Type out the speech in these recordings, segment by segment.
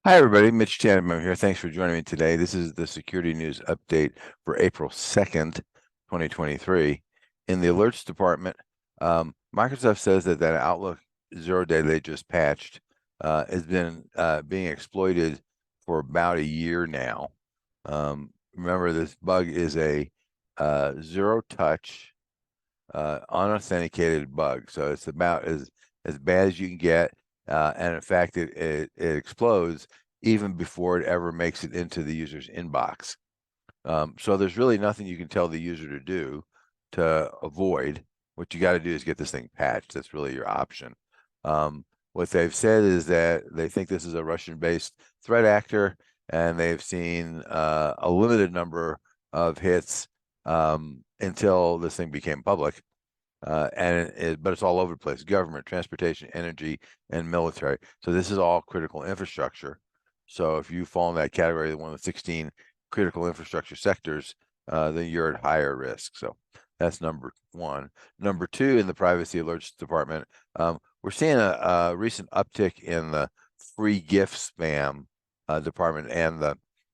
Hi, everybody. Mitch Tanenbaum here. Thanks for joining me today. This is the security news update for April 2nd, 2023. In the alerts department, Microsoft says that Outlook 0-day they just patched has been being exploited for about a year now. Remember, this bug is a zero-touch, unauthenticated bug. So it's about as bad as you can get. And in fact, it explodes even before it ever makes it into the user's inbox. So there's really nothing you can tell the user to do to avoid. What you got to do is get this thing patched. That's really your option. What they've said is that they think this is a Russian-based threat actor, and they've seen a limited number of hits until this thing became public. But it's all over the place: government, transportation, energy, and military. So this is all critical infrastructure. So if you fall in that category, one of the 16 critical infrastructure sectors, then you're at higher risk. So that's number one. Number two, in the privacy alerts department, we're seeing a recent uptick in the free gift spam department, and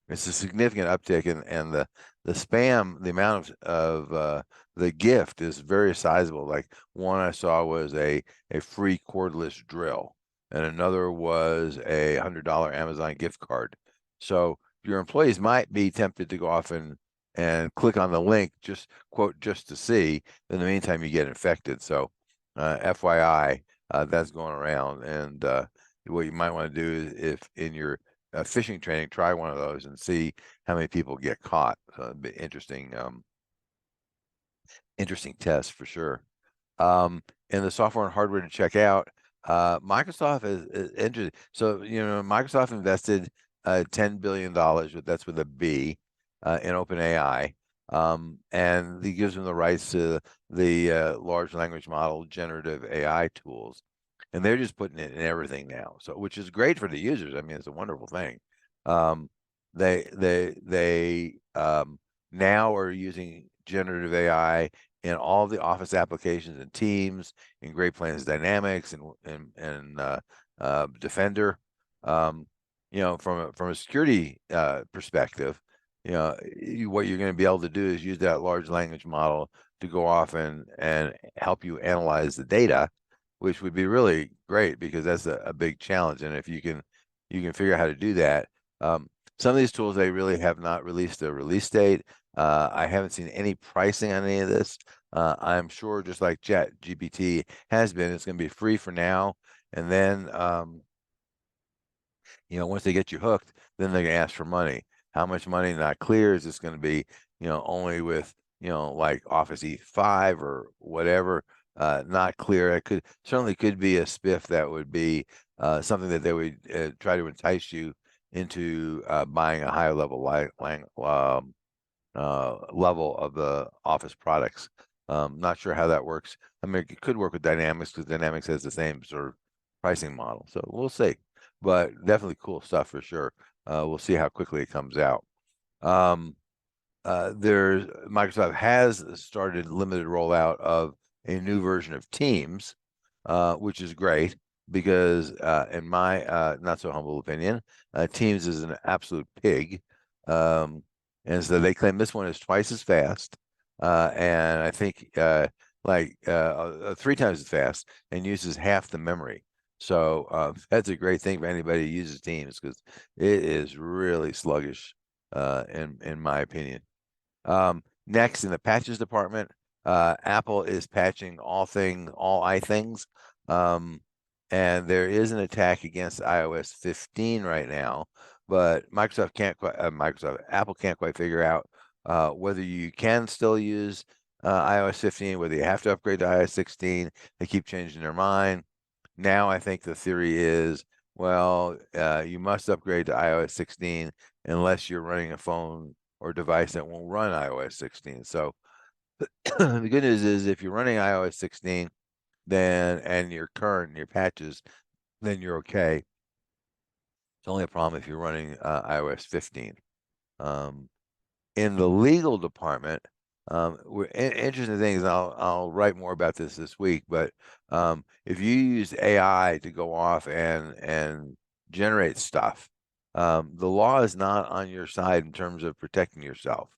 it's a significant uptick, and the spam, the amount of the gift is very sizable. Like one I saw was a free cordless drill, and another was a $100 Amazon gift card. So your employees might be tempted to go off and click on the link, just to see. In the meantime, you get infected. So FYI, that's going around. And what you might want to do is, if in your phishing training, try one of those and see how many people get caught. So it'd be interesting test for sure. And the software and hardware to check out, Microsoft is interesting. So, Microsoft invested $10 billion, that's with a B, in OpenAI. And it gives them the rights to the large language model generative AI tools. And they're just putting it in everything now. So, which is great for the users. I mean, it's a wonderful thing. They now are using generative AI in all the Office applications and Teams, in Great Plains Dynamics, and Defender. From a security perspective, what you're going to be able to do is use that large language model to go off and help you analyze the data, which would be really great, because that's a big challenge. And if you can figure out how to do that. Some of these tools, they really have not released a release date. I haven't seen any pricing on any of this. I'm sure, just like ChatGPT has been, it's going to be free for now, and then once they get you hooked, then they're going to ask for money. How much money? Not clear. Is this going to be only with like Office E5 or whatever? Not clear. It certainly could be a spiff that would be something that they would try to entice you into buying a higher level level of the Office products. Not sure how that works. I mean, it could work with Dynamics, because Dynamics has the same sort of pricing model. So we'll see. But definitely cool stuff for sure. We'll see how quickly it comes out. Microsoft has started limited rollout of a new version of Teams, which is great, because in my not so humble opinion, Teams is an absolute pig. And so they claim this one is twice as fast, and I think like 3 times as fast, and uses half the memory. So that's a great thing for anybody who uses Teams, because it is really sluggish, in my opinion. Next, in the patches department, Apple is patching all iThings, and there is an attack against iOS 15 right now, but Apple can't quite figure out whether you can still use iOS 15, whether you have to upgrade to iOS 16. They keep changing their mind. Now I think the theory is, well, you must upgrade to iOS 16 unless you're running a phone or device that won't run iOS 16. So the good news is, if you're running iOS 16, and you're current in your patches, then you're okay. It's only a problem if you're running iOS 15. In the legal department, interesting things, and I'll write more about this week, but if you use AI to go off and generate stuff, The law is not on your side in terms of protecting yourself.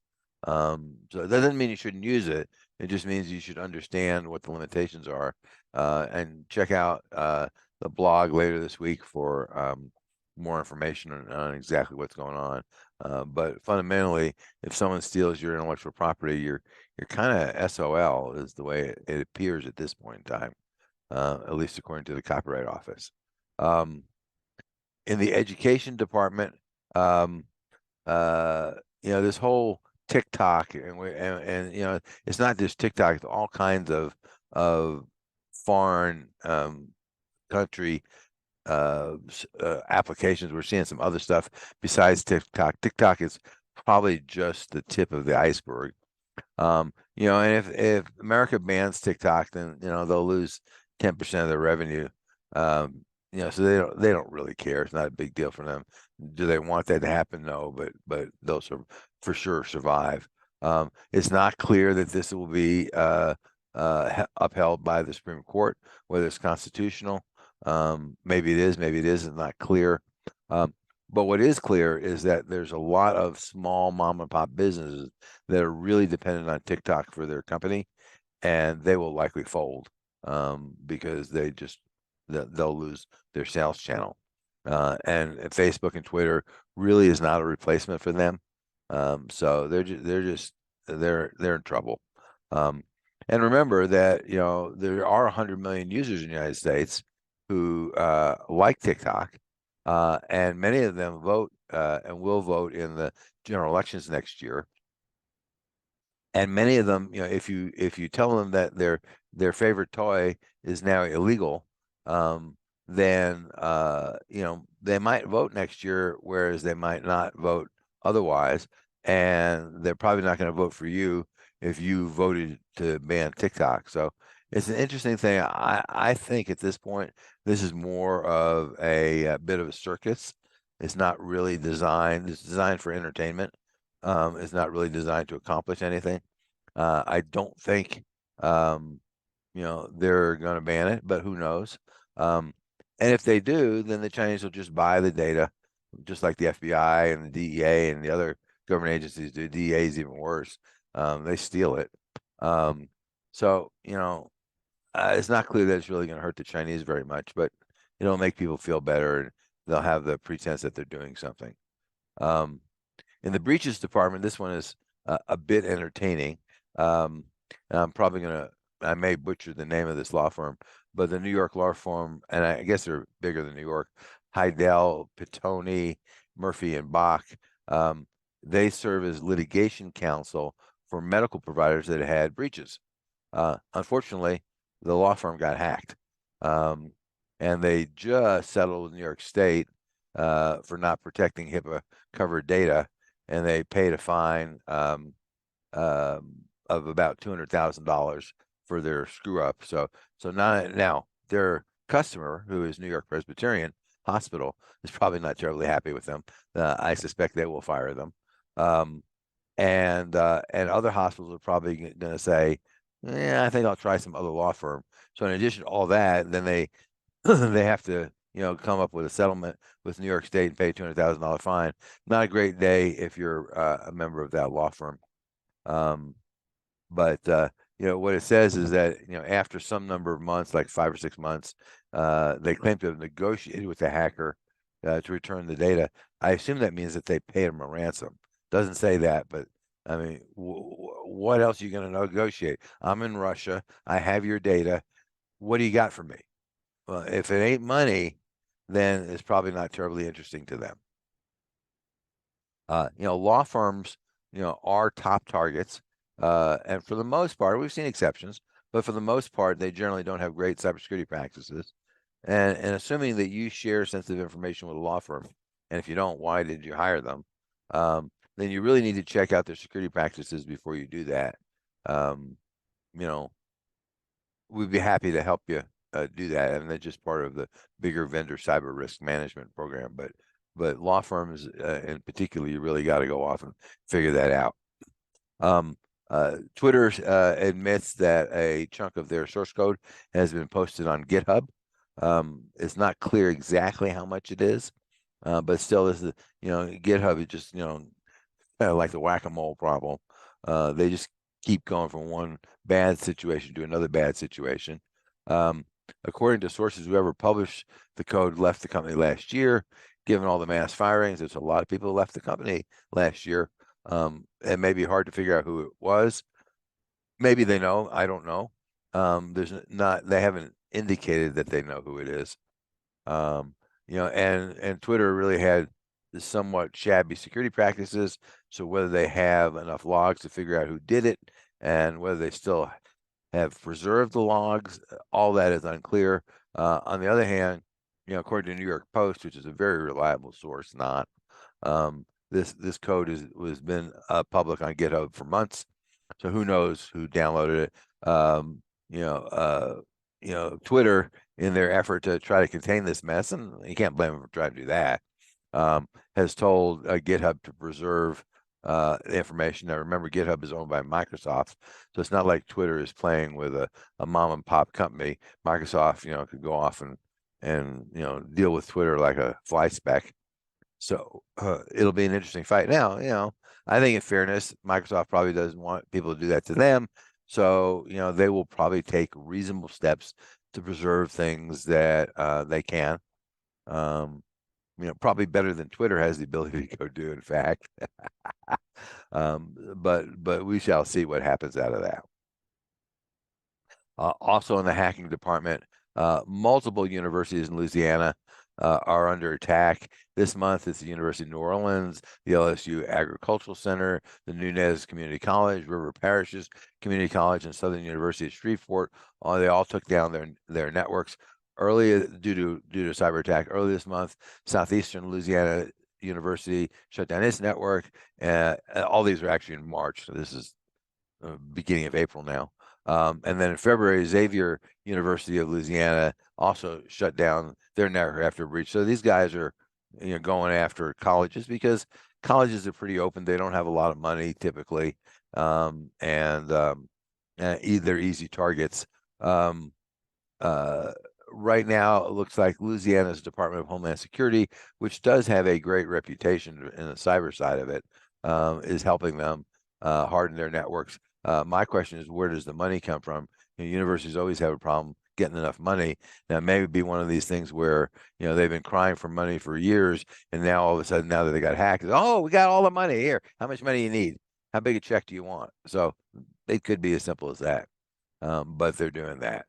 So it doesn't mean you shouldn't use it. It just means you should understand what the limitations are, and check out the blog later this week for more information on exactly what's going on. But fundamentally, if someone steals your intellectual property, you're kind of SOL is the way it appears at this point in time, at least according to the Copyright Office. In the education department, um, uh, this whole TikTok and it's not just TikTok, it's all kinds of foreign country applications. We're seeing some other stuff besides TikTok. TikTok is probably just the tip of the iceberg. And if America bans TikTok, then they'll lose 10% of their revenue. So they don't really care. It's not a big deal for them. Do they want that to happen? No, but they'll for sure survive. It's not clear that this will be upheld by the Supreme Court, whether it's constitutional. Maybe it is, maybe it isn't. Not clear. But what is clear is that there's a lot of small mom and pop businesses that are really dependent on TikTok for their company, and they will likely fold because they'll lose their sales channel. And Facebook and Twitter really is not a replacement for them. So they're in trouble. And remember that there are 100 million users in the United States who like TikTok. And many of them vote and will vote in the general elections next year. And many of them, if you tell them that their favorite toy is now illegal, then they might vote next year, whereas they might not vote otherwise. And they're probably not going to vote for you if you voted to ban TikTok. So it's an interesting thing. I think at this point, this is more of a bit of a circus. It's not really designed. It's designed for entertainment. It's not really designed to accomplish anything. I don't think they're going to ban it, but who knows? And if they do, then the Chinese will just buy the data, just like the FBI and the DEA and the other government agencies do. DEA is even worse. They steal it. So it's not clear that it's really going to hurt the Chinese very much, but it'll make people feel better, and they'll have the pretense that they're doing something. In the breaches department, this one is a bit entertaining. And I may butcher the name of this law firm, but the New York law firm, and I guess they're bigger than New York, Heidel, Pittoni, Murphy, and Bach, they serve as litigation counsel for medical providers that had breaches. Unfortunately, the law firm got hacked, and they just settled with New York State for not protecting HIPAA-covered data, and they paid a fine of about $200,000 for their screw up. So now their customer, who is New York Presbyterian Hospital, is probably not terribly happy with them. I suspect they will fire them. And other hospitals are probably going to say, "Yeah, I think I'll try some other law firm." So in addition to all that, then they they have to come up with a settlement with New York State and pay a $200,000 fine. Not a great day if you're a member of that law firm. But what it says is that after some number of months, like 5 or 6 months, they claim to have negotiated with the hacker to return the data. I assume that means that they paid them a ransom. Doesn't say that, but I mean, what else are you going to negotiate? I'm in Russia. I have your data. What do you got for me? Well, if it ain't money, then it's probably not terribly interesting to them. Law firms, are top targets. And for the most part, we've seen exceptions, but for the most part, they generally don't have great cybersecurity practices. And assuming that you share sensitive information with a law firm, and if you don't, why did you hire them? Then you really need to check out their security practices before you do that. We'd be happy to help you do that, and that's just part of the bigger vendor cyber risk management program. But law firms in particular, you really got to go off and figure that out. Twitter admits that a chunk of their source code has been posted on GitHub. It's not clear exactly how much it is. But still, this is, GitHub is just, like the whack-a-mole problem. They just keep going from one bad situation to another bad situation. According to sources, whoever published the code left the company last year. Given all the mass firings, there's a lot of people who left the company last year. It may be hard to figure out who it was. Maybe they know. I don't know. They haven't indicated that they know who it is. And Twitter really had somewhat shabby security practices. So whether they have enough logs to figure out who did it and whether they still have preserved the logs, all that is unclear. On the other hand, according to New York Post, which is a very reliable source, this code was been public on GitHub for months. So who knows who downloaded it? Twitter, in their effort to try to contain this mess, and you can't blame them for trying to do that, has told GitHub to preserve the information. Now, remember, GitHub is owned by Microsoft, so it's not like Twitter is playing with a mom and pop company. Microsoft, could go off and deal with Twitter like a fly speck. So it'll be an interesting fight. Now, I think in fairness, Microsoft probably doesn't want people to do that to them. So, they will probably take reasonable steps to preserve things that they can. Probably better than Twitter has the ability to go do, in fact. But we shall see what happens out of that. Also in the hacking department, multiple universities in Louisiana are under attack. This month, it's the University of New Orleans, the LSU Agricultural Center, the Nunez Community College, River Parishes Community College, and Southern University of Shreveport. They all took down their networks early due to cyber attack. Early this month, Southeastern Louisiana University shut down its network. All these are actually in March, so this is beginning of April now. And then in February, Xavier University of Louisiana also shut down their network after a breach. So these guys are, going after colleges because colleges are pretty open. They don't have a lot of money typically, and they're easy targets. Right now, it looks like Louisiana's Department of Homeland Security, which does have a great reputation in the cyber side of it, is helping them harden their networks. My question is, where does the money come from? Universities always have a problem getting enough money. Now, maybe be one of these things where, they've been crying for money for years, and now all of a sudden, now that they got hacked, oh, we got all the money here. How much money you need? How big a check do you want? So it could be as simple as that. But they're doing that.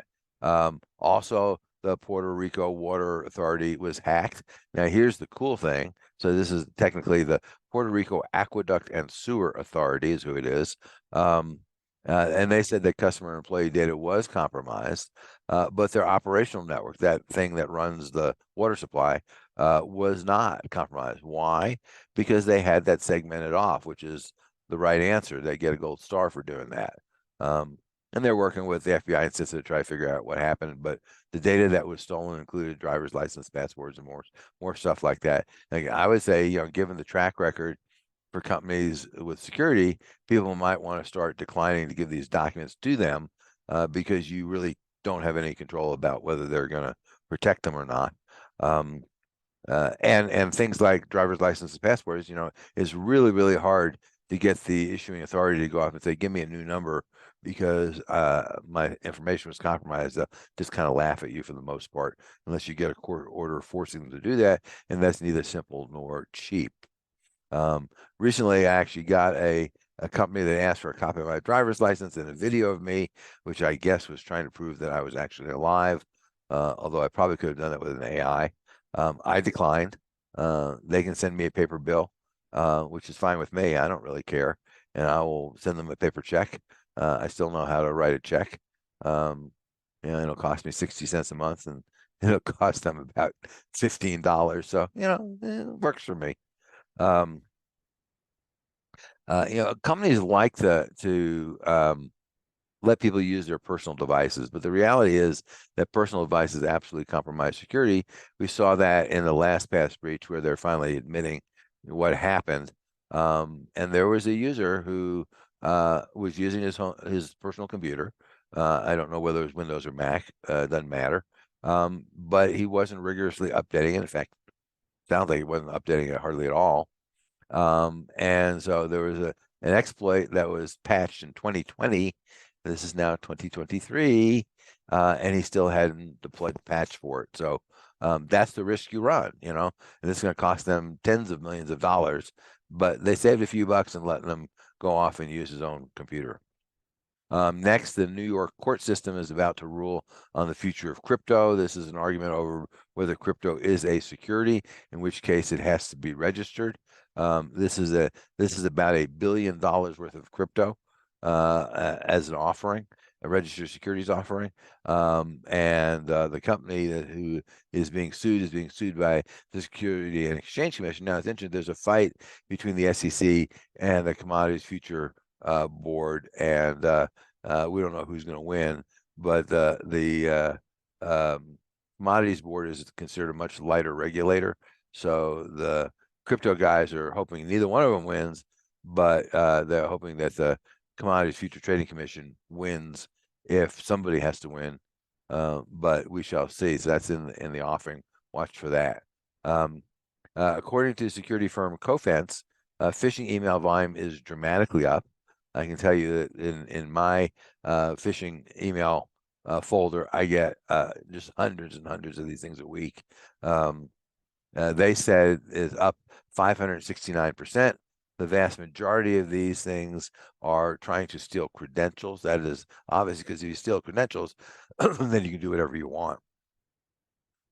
Also, the Puerto Rico Water Authority was hacked. Now, here's the cool thing. So this is technically the Puerto Rico Aqueduct and Sewer Authority is who it is. And they said that customer and employee data was compromised, but their operational network, that thing that runs the water supply, was not compromised. Why? Because they had that segmented off, which is the right answer. They get a gold star for doing that. And they're working with the FBI and CISA to try to figure out what happened. But the data that was stolen included driver's license, passports, and more stuff like that. And I would say, given the track record for companies with security, people might want to start declining to give these documents to them because you really don't have any control about whether they're going to protect them or not. And things like driver's license and passports, is really, really hard to get the issuing authority to go off and say, give me a new number because my information was compromised. They'll just kind of laugh at you for the most part, unless you get a court order forcing them to do that. And that's neither simple nor cheap. Recently, I actually got a company that asked for a copy of my driver's license and a video of me, which I guess was trying to prove that I was actually alive, although I probably could have done that with an AI. I declined. They can send me a paper bill, which is fine with me. I don't really care. And I will send them a paper check. I still know how to write a check. It'll cost me 60 cents a month and it'll cost them about $15. So, it works for me. Companies like to let people use their personal devices, but the reality is that personal devices absolutely compromise security. We saw that in the LastPass breach where they're finally admitting what happened. And there was a user who was using his personal computer. I don't know whether it was Windows or Mac, doesn't matter. But he wasn't rigorously updating it. In fact, sounds like it wasn't updating it hardly at all. And so there was an exploit that was patched in 2020. This is now 2023, and he still hadn't deployed the patch for it. So that's the risk you run, and this is going to cost them tens of millions of dollars, but they saved a few bucks and letting them go off and use his own computer. Next, the New York court system is about to rule on the future of crypto. This is an argument over whether crypto is a security, in which case it has to be registered. This is about $1 billion worth of crypto as an offering, a registered securities offering. And the company who is being sued by the Security and Exchange Commission. Now, it's interesting, there's a fight between the SEC and the Commodities Future Board, and we don't know who's going to win, but the Commodities Board is considered a much lighter regulator. So the crypto guys are hoping neither one of them wins, but they're hoping that the Commodities Future Trading Commission wins if somebody has to win. But we shall see. So that's in the offering. Watch for that. According to security firm Cofense, phishing email volume is dramatically up. I can tell you that in my phishing email folder, I get just hundreds and hundreds of these things a week. They said is up 569%. The vast majority of these things are trying to steal credentials. That is obvious, because if you steal credentials, then you can do whatever you want.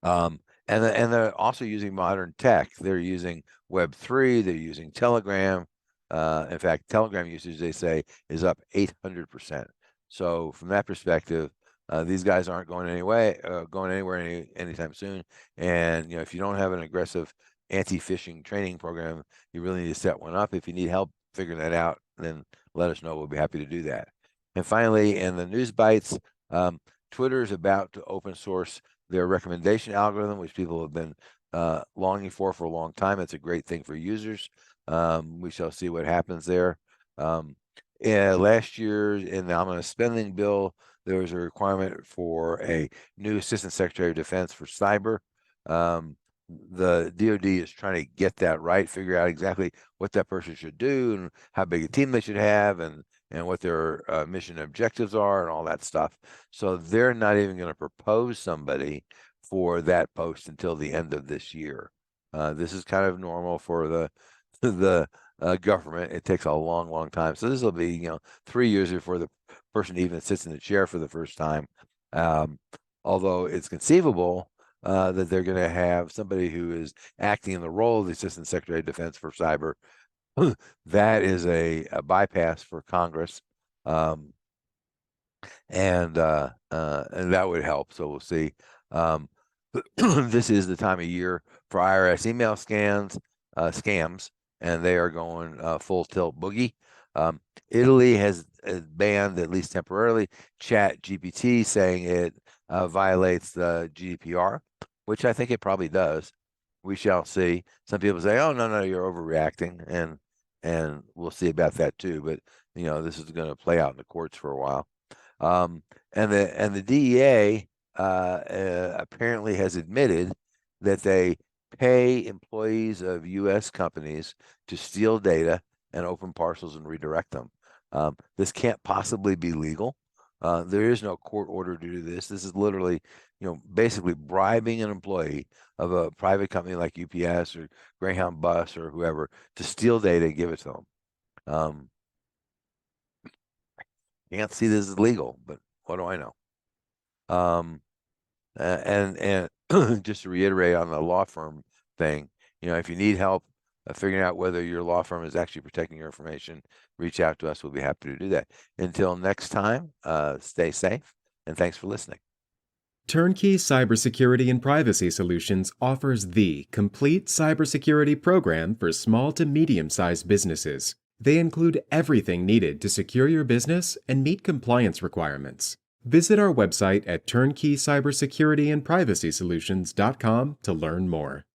And they're also using modern tech. They're using Web3. They're using Telegram. In fact, Telegram usage, they say, is up 800%. So from that perspective, these guys aren't going anywhere anytime soon. And if you don't have an aggressive anti-phishing training program, you really need to set one up. If you need help figuring that out, then let us know. We'll be happy to do that. And finally, in the news bites, Twitter is about to open source their recommendation algorithm, which people have been longing for a long time. It's a great thing for users. We shall see what happens there. Last year in the ominous spending bill, there was a requirement for a new Assistant Secretary of Defense for cyber. The DoD is trying to get that right, figure out exactly what that person should do and how big a team they should have, and what their mission objectives are and all that stuff. So they're not even going to propose somebody for that post until the end of this year. This is kind of normal for the government. It takes a long time. So this will be 3 years before the person even sits in the chair for the first time. Although it's conceivable that they're going to have somebody who is acting in the role of the Assistant Secretary of Defense for cyber. That is a bypass for Congress, and that would help. So we'll see. This is the time of year for IRS email scams, and they are going full tilt boogie. Italy has banned, at least temporarily, ChatGPT, saying it violates the GDPR, which I think it probably does. We shall see. Some people say, "Oh, no, you're overreacting," and we'll see about that too. But this is going to play out in the courts for a while. And the DEA apparently has admitted that they pay employees of U.S. companies to steal data and open parcels and redirect them. This can't possibly be legal. There is no court order to do this. This is literally, basically bribing an employee of a private company like UPS or Greyhound Bus or whoever to steal data and give it to them. Can't see this as legal, but what do I know? And just to reiterate on the law firm thing, if you need help figuring out whether your law firm is actually protecting your information, reach out to us. We'll be happy to do that. Until next time, stay safe, and thanks for listening. TurnKey Cybersecurity and Privacy Solutions offers the complete cybersecurity program for small to medium-sized businesses. They include everything needed to secure your business and meet compliance requirements. Visit our website at turnkeycybersecurityandprivacysolutions.com to learn more.